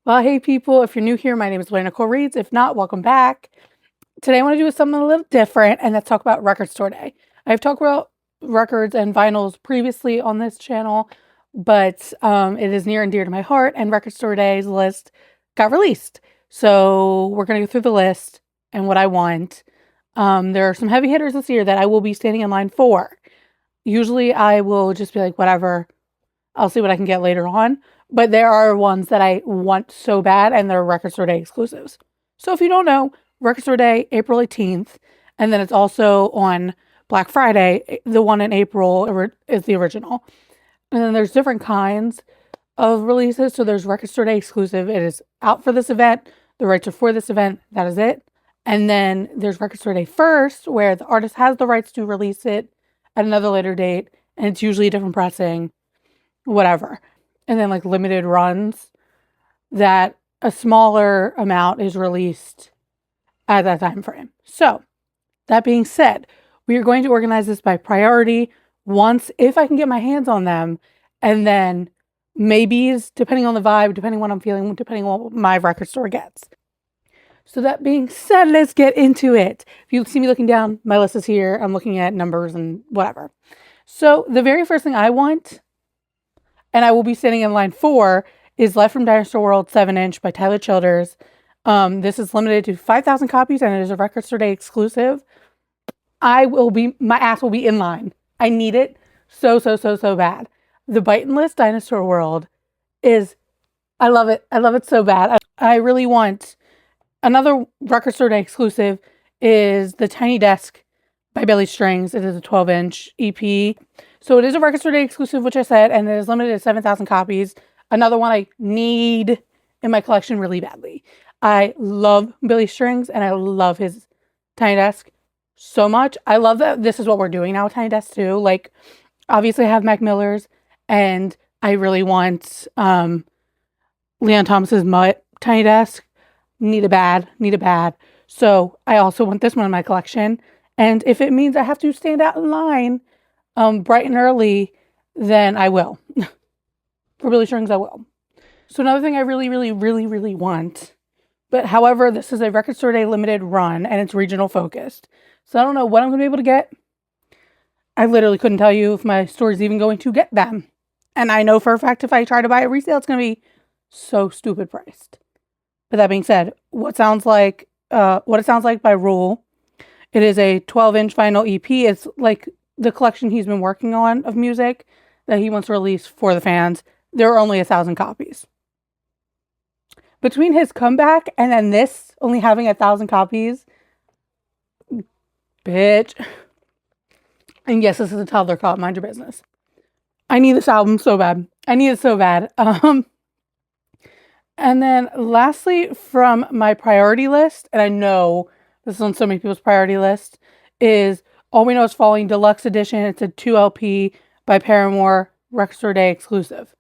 Well, hey people, if you're new here, my name is Blaine Nicole Reads. If not, welcome back. Today I want to do something a little different, and let's talk about Record Store Day. I've talked about records and vinyls previously on this channel, but it is near and dear to my heart, and Record Store Day's list got released. So we're going to go through the list and what I want. There are some heavy hitters this year that I will be standing in line for. Usually I will just be like, whatever, I'll see what I can get later on. But there are ones that I want so bad, and they're Record Store Day exclusives. So if you don't know, Record Store Day, April 18th, and then it's also on Black Friday. The one in April is the original. And then there's different kinds of releases. So there's Record Store Day exclusive. It is out for this event. The rights are for this event. That is it. And then there's Record Store Day first, where the artist has the rights to release it at another later date. And it's usually a different pressing, whatever. And then like limited runs that a smaller amount is released at that time frame. So that being said, we are going to organize this by priority once, if I can get my hands on them, and then maybes, depending on the vibe, depending on what I'm feeling, depending on what my record store gets. So that being said, let's get into it. If you see me looking down, my list is here. I'm looking at numbers and whatever. So the very first thing I want, and I will be standing in line for, is Live from Dinosaur World 7-inch by Tyler Childers. This is limited to 5,000 copies, and it is a Record Store Day exclusive. My ass will be in line. I need it so bad. The Bite and List Dinosaur World I love it. I love it so bad. I really want another Record Store Day exclusive is the Tiny Desk by Billy Strings. It is a 12-inch EP. So it is a Record Store Day exclusive, which I said, and it is limited to 7,000 copies. Another one I need in my collection really badly. I love Billy Strings, and I love his Tiny Desk so much. I love that this is what we're doing now with Tiny Desk too. Like, obviously I have Mac Miller's, and I really want Leon Thomas's Mutt Tiny Desk. Need it bad. So I also want this one in my collection. And if it means I have to stand out in line bright and early, then I will. For Billy Strings, I will. So another thing I really want, but however, this is a Record Store Day limited run, and it's regional focused. So I don't know what I'm going to be able to get. I literally couldn't tell you if my store is even going to get them. And I know for a fact if I try to buy it resale, it's going to be so stupid priced. But that being said, what it sounds like by Rule, it is a 12-inch vinyl EP. It's like the collection he's been working on of music that he wants to release for the fans. There are only 1,000 copies. Between his comeback and then this only having 1,000 copies, bitch. And yes, this is a toddler call. Mind your business. I need this album so bad. I need it so bad. And then lastly, from my priority list, and I know this is on so many people's priority list, is All We Know Is Falling Deluxe Edition. It's a 2 LP by Paramore, Record Store Day exclusive.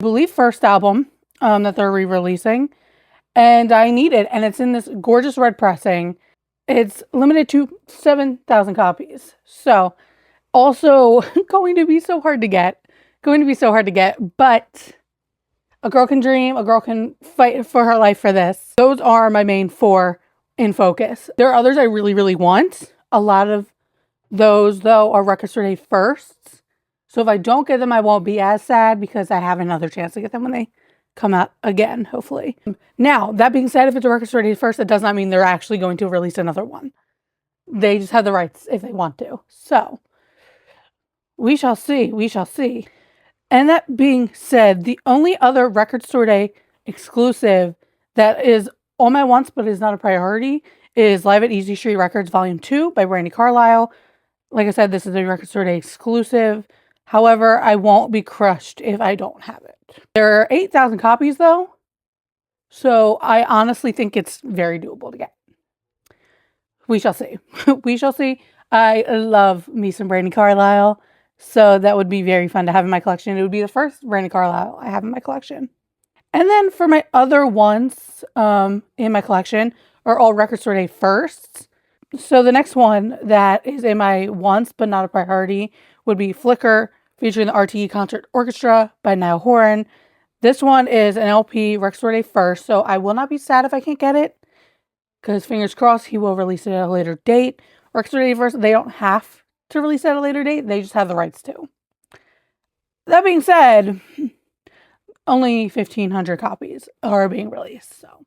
I believe first album that they're re-releasing, and I need it, and it's in this gorgeous red pressing. It's limited to 7,000 copies. So also going to be so hard to get, but a girl can dream, a girl can fight for her life for this. Those are my main 4 in focus. There are others I really want. A lot of those, though, are Record Store Day firsts. So if I don't get them, I won't be as sad because I have another chance to get them when they come out again, hopefully. Now, that being said, if it's a Record Store Day first, it does not mean they're actually going to release another one. They just have the rights if they want to. So we shall see. And that being said, the only other Record Store Day exclusive that is on my wants but is not a priority is Live at Easy Street Records Volume 2 by Brandi Carlile. Like I said, this is a Record Store Day exclusive. However, I won't be crushed if I don't have it. There are 8,000 copies though, so I honestly think it's very doable to get. We shall see. We shall see. I love me some Brandi Carlile. So that would be very fun to have in my collection. It would be the first Brandi Carlile I have in my collection. And then for my other ones in my collection are all Record Store Day firsts. So the next one that is in my wants but not a priority would be Flicker featuring the RTE Concert Orchestra by Niall Horan. This one is an LP Record Store Day first, so I will not be sad if I can't get it, because fingers crossed he will release it at a later date. Record Store Day first, they don't have to release it at a later date, they just have the rights to. That being said, only 1,500 copies are being released, so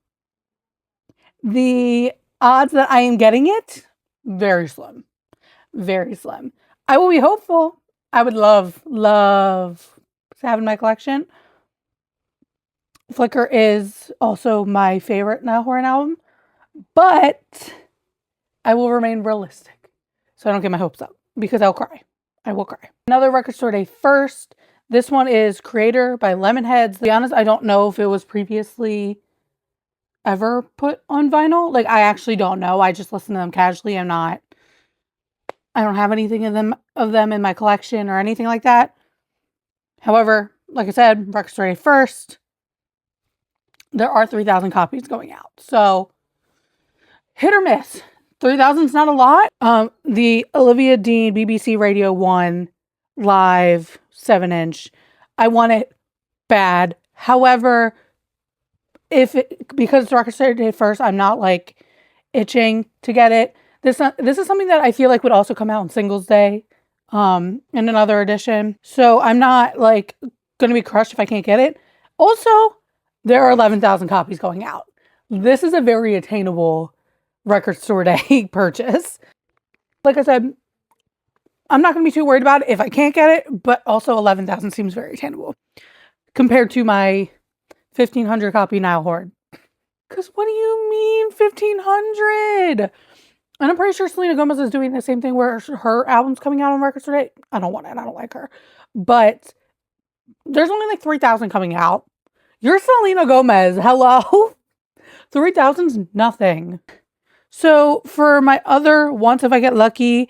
the odds that I am getting it, very slim. Very slim. I will be hopeful. I would love to have in my collection. Flicker is also my favorite Niall Horan album, but I will remain realistic so I don't get my hopes up, because I'll cry. I will cry. Another Record Store Day first. This one is Creator by Lemonheads. To be honest, I don't know if it was previously ever put on vinyl. Like, I actually don't know. I just listen to them casually. I don't have anything of them in my collection or anything like that. However, like I said, Record Store Day first. There are 3,000 copies going out. So, hit or miss. 3,000 is not a lot. The Olivia Dean BBC Radio 1 live 7-inch. I want it bad. However, because it's Record Store Day first, I'm not like itching to get it. This is something that I feel like would also come out on Singles Day, in another edition. So I'm not like going to be crushed if I can't get it. Also, there are 11,000 copies going out. This is a very attainable Record Store Day purchase. Like I said, I'm not going to be too worried about it if I can't get it, but also 11,000 seems very attainable compared to my 1,500 copy Niall Horan. Because what do you mean 1,500? And I'm pretty sure Selena Gomez is doing the same thing where her album's coming out on Record Store Day. I don't want it. I don't like her. But there's only like 3,000 coming out. You're Selena Gomez. Hello? 3,000's nothing. So for my other Once If I Get Lucky,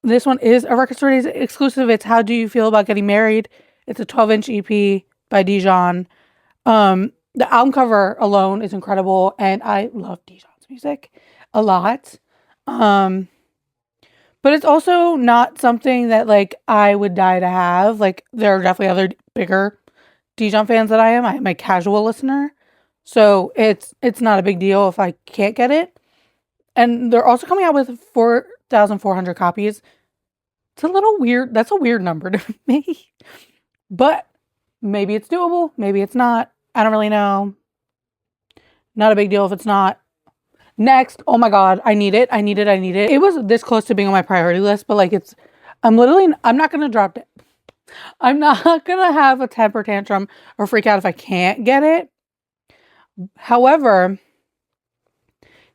this one is a Record Store Day exclusive. It's How Do You Feel About Getting Married? It's a 12-inch EP by Dijon. The album cover alone is incredible, and I love Dijon's music a lot. But it's also not something that like I would die to have. Like, there are definitely other bigger Dijon fans than I am. I'm a casual listener, so it's not a big deal if I can't get it. And they're also coming out with 4,400 copies. It's a little weird. That's a weird number to me, but maybe it's doable. Maybe it's not. I don't really know. Not a big deal if it's not. Next, oh my god, I need it. It was this close to being on my priority list, but like I'm not going to drop it. I'm not going to have a temper tantrum or freak out if I can't get it. However,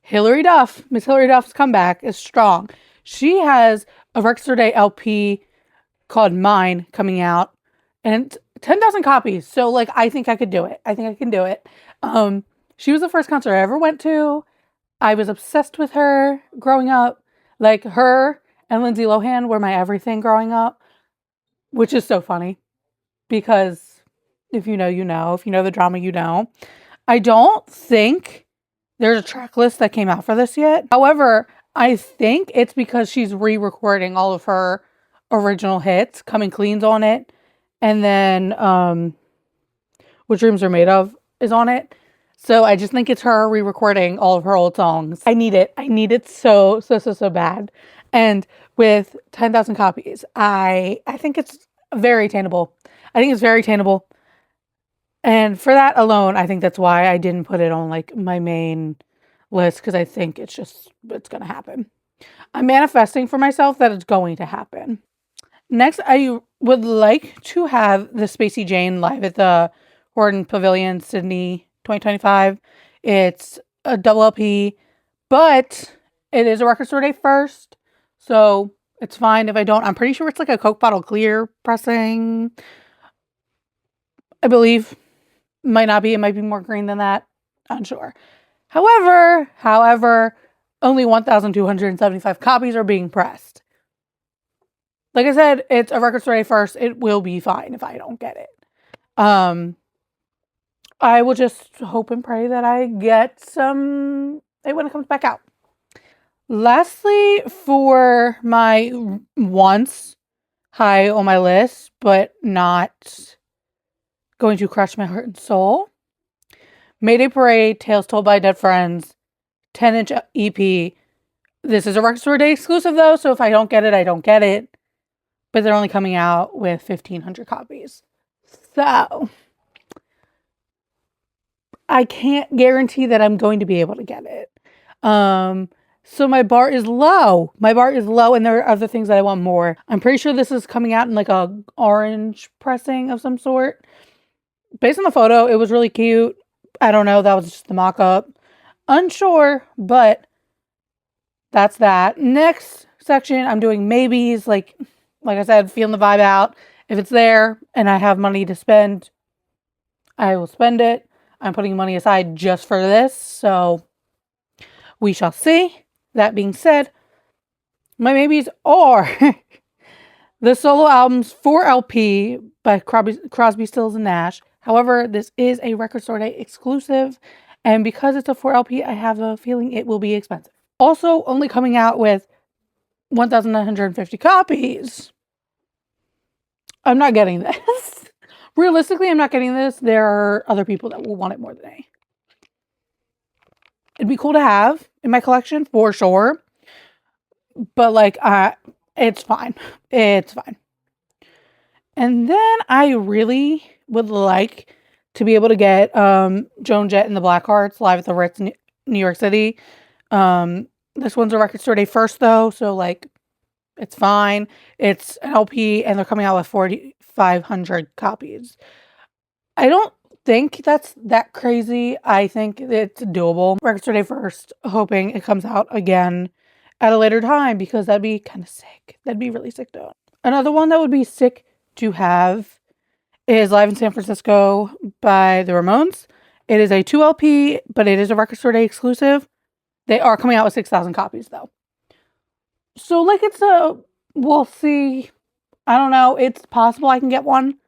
Miss Hilary Duff's comeback is strong. She has a Record Store Day LP called Mine coming out, and 10,000 copies. So like, I think I could do it. I think I can do it. She was the first concert I ever went to. I was obsessed with her growing up. Like, her and Lindsay Lohan were my everything growing up, which is so funny because if you know, you know. If you know the drama, you know. I don't think there's a track list that came out for this yet. However, I think it's because she's re-recording all of her original hits. Coming Clean's on it. And then What Dreams Are Made Of is on it. So I just think it's her re-recording all of her old songs. I need it. I need it so bad. And with 10,000 copies, I think it's very attainable. And for that alone, I think that's why I didn't put it on like my main list, because I think it's going to happen. I'm manifesting for myself that it's going to happen. Next, I would like to have the Spacey Jane live at the Horton Pavilion, Sydney 2025. It's a double LP, but it is a Record Store Day first, so it's fine if I don't. I'm pretty sure it's like a Coke bottle clear pressing, I believe. Might not be. It might be more green than that. Unsure. However, only 1,275 copies are being pressed. Like I said, it's a Record Store Day first. It will be fine if I don't get it. I will just hope and pray that I get some when it comes back out. Lastly, for my once high on my list, but not going to Crush My Heart and Soul. Mayday Parade, Tales Told by Dead Friends, 10-inch EP. This is a Record Store Day exclusive though, so if I don't get it, I don't get it. But they're only coming out with 1,500 copies. So, I can't guarantee that I'm going to be able to get it. So my bar is low. My bar is low, and there are other things that I want more. I'm pretty sure this is coming out in like a orange pressing of some sort. Based on the photo, it was really cute. I don't know. That was just the mock-up. Unsure, but that's that. Next section, I'm doing maybes. Like I said, feeling the vibe out. If it's there and I have money to spend, I will spend it. I'm putting money aside just for this, so we shall see. That being said, my maybes are the solo albums 4LP by Crosby, Stills, and Nash. However, this is a Record Store Day exclusive, and because it's a 4LP, I have a feeling it will be expensive. Also, only coming out with 1,950 copies. I'm not getting this. Realistically, I'm not getting this. There are other people that will want it more than me. It'd be cool to have in my collection, for sure. But, like, it's fine. It's fine. And then I really would like to be able to get Joan Jett and the Blackhearts live at the Ritz, New York City. This one's a Record Store Day first, though, so, like, it's fine. It's an LP, and they're coming out with 4,500 copies. I don't think that's that crazy. I think it's doable. Record Store Day first, hoping it comes out again at a later time, because that'd be kind of sick. That'd be really sick, though. Another one that would be sick to have is Live in San Francisco by the Ramones. It is a 2LP, but it is a Record Store Day exclusive. They are coming out with 6,000 copies, though. So, like, we'll see. I don't know. It's possible I can get one.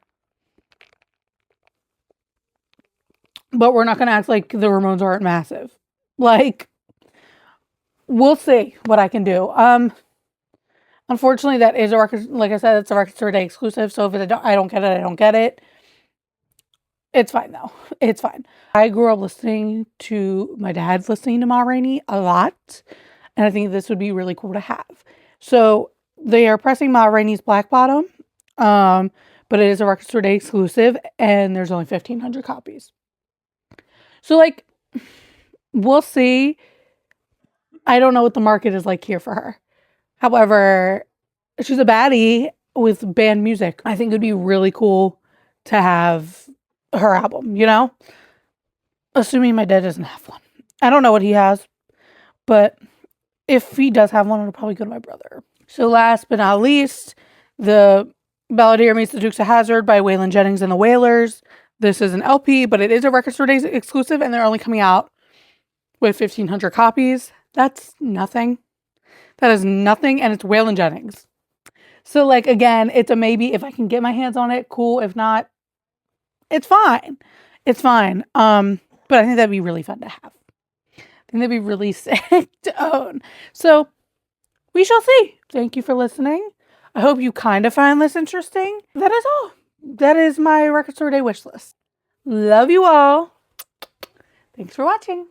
But we're not going to act like the Ramones aren't massive. Like, we'll see what I can do. Unfortunately, that is a record. Like I said, it's a Record Store Day exclusive. So if I don't get it, I don't get it. It's fine, though. It's fine. I grew up listening to my dad listening to Ma Rainey a lot. And I think this would be really cool to have. So they are pressing Ma Rainey's Black Bottom. But it is a Record Store Day exclusive. And there's only 1,500 copies. So, like, we'll see. I don't know what the market is like here for her. However, she's a baddie with band music. I think it would be really cool to have her album, you know? Assuming my dad doesn't have one. I don't know what he has. But if he does have one, it'll probably go to my brother. So last but not least, the Balladeer Meets the Dukes of Hazzard by Waylon Jennings and the Wailers. This is an LP, but it is a Record Store Day exclusive, and they're only coming out with 1,500 copies. That's nothing. That is nothing, and it's Waylon Jennings. So, like, again, it's a maybe. If I can get my hands on it, cool. If not, it's fine. It's fine. But I think that'd be really fun to have. I think that'd be really sick to own. So, we shall see. Thank you for listening. I hope you kind of find this interesting. That is all. That is my Record Store Day wish list. Love you all. Thanks for watching.